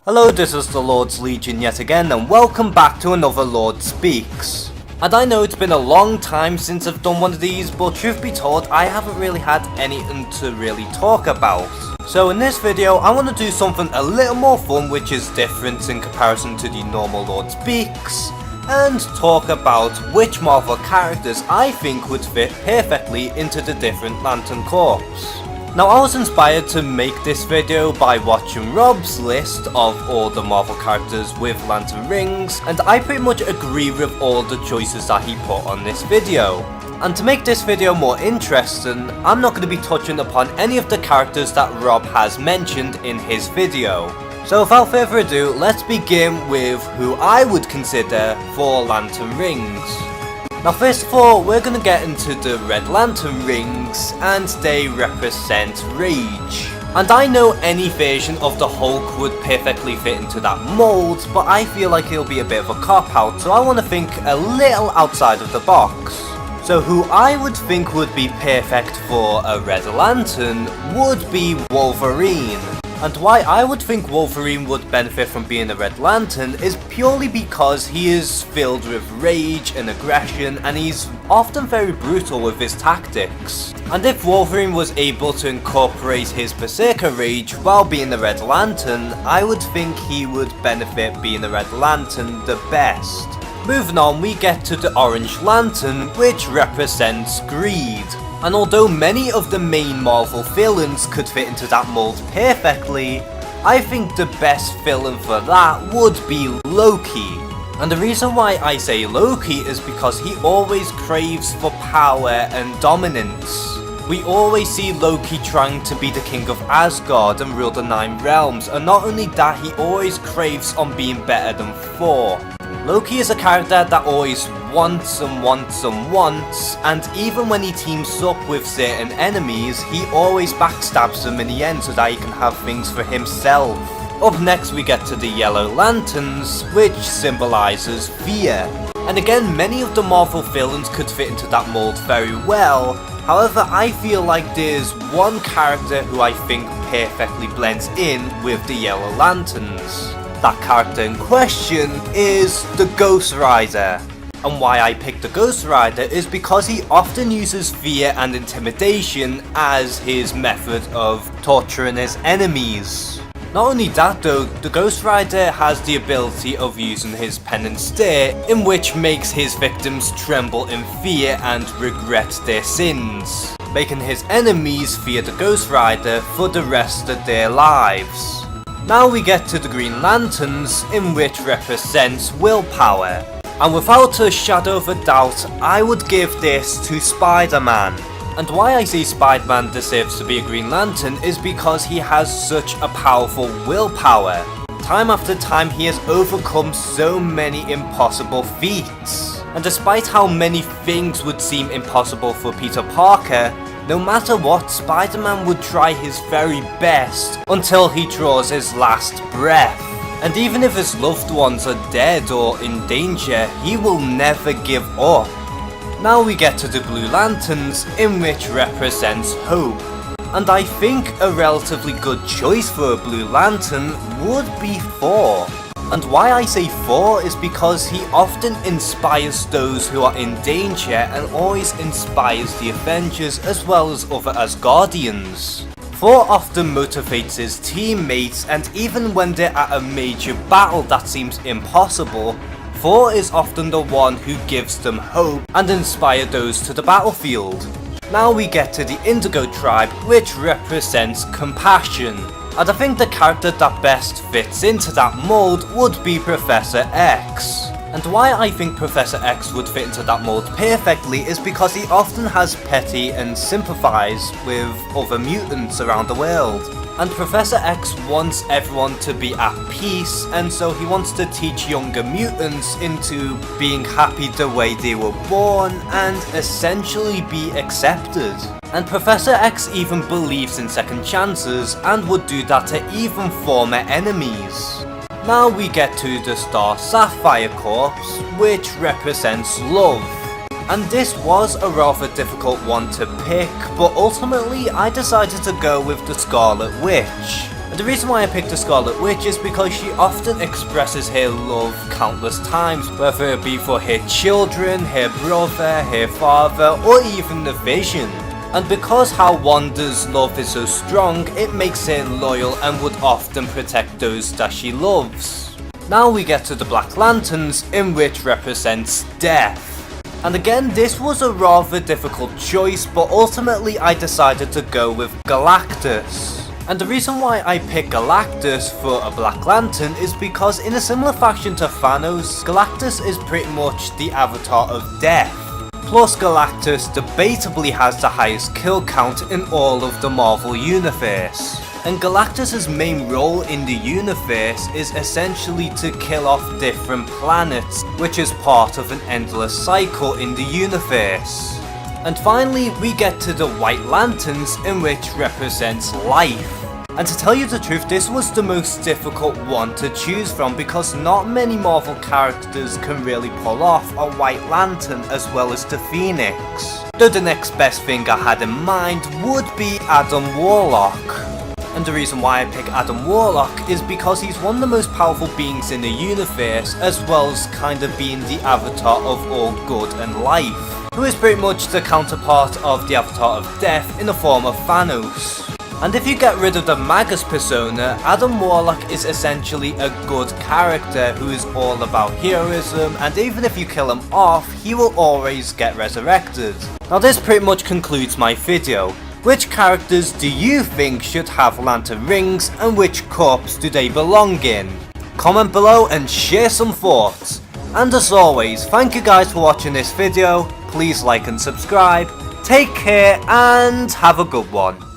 Hello, this is the Lord's Legion yet again, and welcome back to another Lord Speaks. And I know it's been a long time since I've done one of these, but truth be told, I haven't really had anything to really talk about. So in this video, I want to do something a little more fun, which is different in comparison to the normal Lord Speaks, and talk about which Marvel characters I think would fit perfectly into the different Lantern Corps. Now, I was inspired to make this video by watching Rob's list of all the Marvel characters with lantern rings, and I pretty much agree with all the choices that he put on this video. And to make this video more interesting, I'm not going to be touching upon any of the characters that Rob has mentioned in his video. So without further ado, let's begin with who I would consider for lantern rings. Now first of all, we're going to get into the Red Lantern rings, and they represent rage. And I know any version of the Hulk would perfectly fit into that mold, but I feel like it'll be a bit of a cop-out, so I want to think a little outside of the box. So who I would think would be perfect for a Red Lantern would be Wolverine. And why I would think Wolverine would benefit from being a Red Lantern is purely because he is filled with rage and aggression, and he's often very brutal with his tactics. And if Wolverine was able to incorporate his Berserker rage while being a Red Lantern, I would think he would benefit being a Red Lantern the best. Moving on, we get to the Orange Lantern, which represents greed. And although many of the main Marvel villains could fit into that mold perfectly, I think the best villain for that would be Loki. And the reason why I say Loki is because he always craves for power and dominance. We always see Loki trying to be the king of Asgard and rule the 9 realms, and not only that, he always craves on being better than Thor. Loki is a character that always wants and wants and wants, and even when he teams up with certain enemies, he always backstabs them in the end so that he can have things for himself. Up next we get to the Yellow Lanterns, which symbolises fear. And again, many of the Marvel villains could fit into that mold very well. However, I feel like there's one character who I think perfectly blends in with the Yellow Lanterns. That character in question is the Ghost Rider. And why I picked the Ghost Rider is because he often uses fear and intimidation as his method of torturing his enemies. Not only that though, the Ghost Rider has the ability of using his pen and stare, in which makes his victims tremble in fear and regret their sins, making his enemies fear the Ghost Rider for the rest of their lives. Now we get to the Green Lanterns, in which represents willpower. And without a shadow of a doubt, I would give this to Spider-Man. And why I say Spider-Man deserves to be a Green Lantern is because he has such a powerful willpower. Time after time he has overcome so many impossible feats. And despite how many things would seem impossible for Peter Parker, no matter what, Spider-Man would try his very best until he draws his last breath. And even if his loved ones are dead or in danger, he will never give up. Now we get to the Blue Lanterns, in which represents hope. And I think a relatively good choice for a Blue Lantern would be Thor. And why I say Thor is because he often inspires those who are in danger and always inspires the Avengers as well as other Asgardians. Thor often motivates his teammates, and even when they're at a major battle that seems impossible, Thor is often the one who gives them hope and inspires those to the battlefield. Now we get to the Indigo Tribe, which represents compassion. And I think the character that best fits into that mold would be Professor X. And why I think Professor X would fit into that mold perfectly is because he often has pity and sympathize with other mutants around the world. And Professor X wants everyone to be at peace, and so he wants to teach younger mutants into being happy the way they were born and essentially be accepted. And Professor X even believes in second chances and would do that to even former enemies. Now we get to the Star Sapphire Corps, which represents love. And this was a rather difficult one to pick, but ultimately I decided to go with the Scarlet Witch. And the reason why I picked the Scarlet Witch is because she often expresses her love countless times, whether it be for her children, her brother, her father, or even the Vision. And because how Wanda's love is so strong, it makes her loyal and would often protect those that she loves. Now we get to the Black Lanterns, in which represents death. And again, this was a rather difficult choice, but ultimately I decided to go with Galactus. And the reason why I picked Galactus for a Black Lantern is because in a similar fashion to Thanos, Galactus is pretty much the avatar of death. Plus Galactus debatably has the highest kill count in all of the Marvel Universe. And Galactus' main role in the universe is essentially to kill off different planets, which is part of an endless cycle in the universe. And finally we get to the White Lanterns, in which represents life. And to tell you the truth, this was the most difficult one to choose from because not many Marvel characters can really pull off a White Lantern as well as the Phoenix. Though the next best thing I had in mind would be Adam Warlock. And the reason why I pick Adam Warlock is because he's one of the most powerful beings in the universe, as well as kind of being the avatar of all good and life, who is pretty much the counterpart of the avatar of death in the form of Thanos. And if you get rid of the Magus persona, Adam Warlock is essentially a good character who is all about heroism, and even if you kill him off, he will always get resurrected. Now this pretty much concludes my video. Which characters do you think should have lantern rings, and which corps do they belong in? Comment below and share some thoughts. And as always, thank you guys for watching this video, please like and subscribe, take care and have a good one.